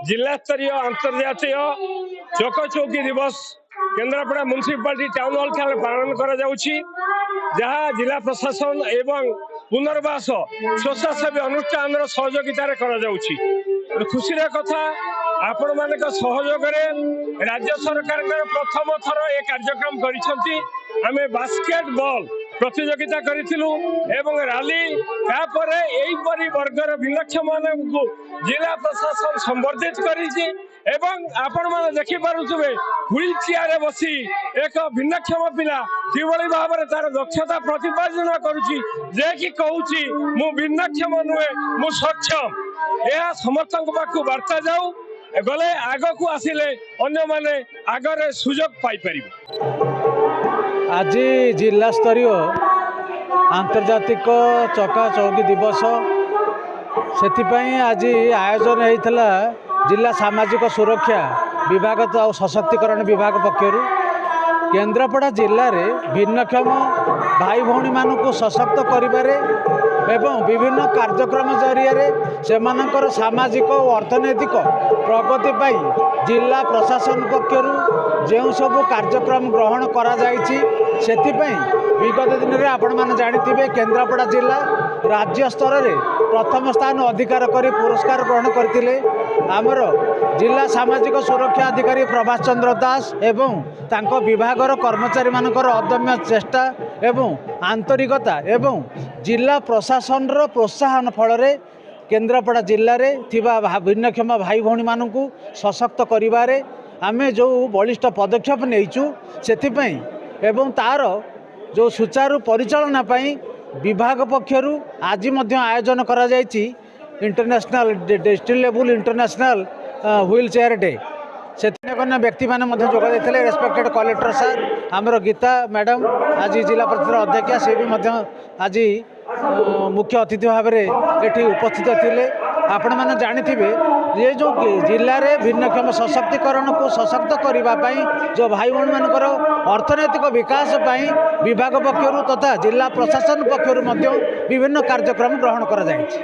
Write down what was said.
जिला स्तरीय अंतर्जातीय चौकी दिवस केन्द्रापड़ा म्युनिसिपालिटी टाउन हॉल ठारे पालन करा जाउछि, जहाँ जिला प्रशासन एवं पुनर्वास स्वच्छासेवी अनुष्ठान सहयोगितार करा जाउछि। खुशी कथा आपण मान सहयोग राज्य सरकार प्रथम थर ए कार्यक्रम करिसेंति। आमे बास्केटबॉल प्रतियोगिता करिथिलु एवं रैली तापर एहीपरि वर्गर भिन्नक्षम मानकु जिला प्रशासन संबर्धित करिछि एवं आपण माने देखि पारुथबे व्हील चेयर बसी एक भिन्नक्षम पिला किभଳି भाବରେ तार दक्षता प्रतिपादन करुछि जे कि कहूछि मु भिन्नक्षम नुहे मु सक्षम। यह समस्त पाखु वार्ता जाऊ गले आग को आसिले अन्य माने आगरे सुजोग पाई परिबे। आज जिला स्तरीय आंतर्जातिक चका चौकी दिवस से आज आयोजन होता जिला सामाजिक सुरक्षा विभाग और सशक्तिकरण विभाग पक्षर केन्द्रापड़ा जिले में भिन्नक्षम भाई भौणी मानू सशक्त करिबारे एवं विभिन्न कार्यक्रम जरिए से सामाजिक और अर्थनैतिक प्रगति पाई जिला प्रशासन पक्षर जो सब कार्यक्रम ग्रहण करा जायछि सेथिपई विगत दिन में आपण मैंने जानिथिबे केन्द्रापड़ा जिला राज्य स्तर में प्रथम स्थान अधिकार कर पुरस्कार ग्रहण करथिले। आमर जिला सामाजिक सुरक्षा अधिकारी प्रभाष चंद्र दास एवं तांको विभागर कर्मचारी मानकर अदम्य चेष्टा एवं आंतरिकता एवं जिला प्रशासन प्रोत्साहन फल केन्द्रापड़ा जिले में थिबा भिन्नक्षम भाई भौणी मानू सशक्त करिबारे आमे जो बलिष्ठ पदक्षेप नहींचु सेथिपई एवं तार जो सुचारू परिचालना पाई विभाग पक्षर आज मध्य आयोजन करा जायछि international district level international wheelchair day से व्यक्ति मैंने जोग देते रेस्पेक्टेड कलेक्टर सार आमर गीता मैडम आज जिला परिषद अध्यक्षा से भी आज मुख्य अतिथि भाव में ये उपस्थित थे। आपण मैंने जानिथिबे ये जो जिले में भिन्नक्षम सशक्तिकरण को सशक्त करने जो भाई भौणी मानकर अर्थनैतिक विकास पाई विभाग पक्षर तथा जिला प्रशासन पक्षर विभिन्न कार्यक्रम ग्रहण करा जायछि।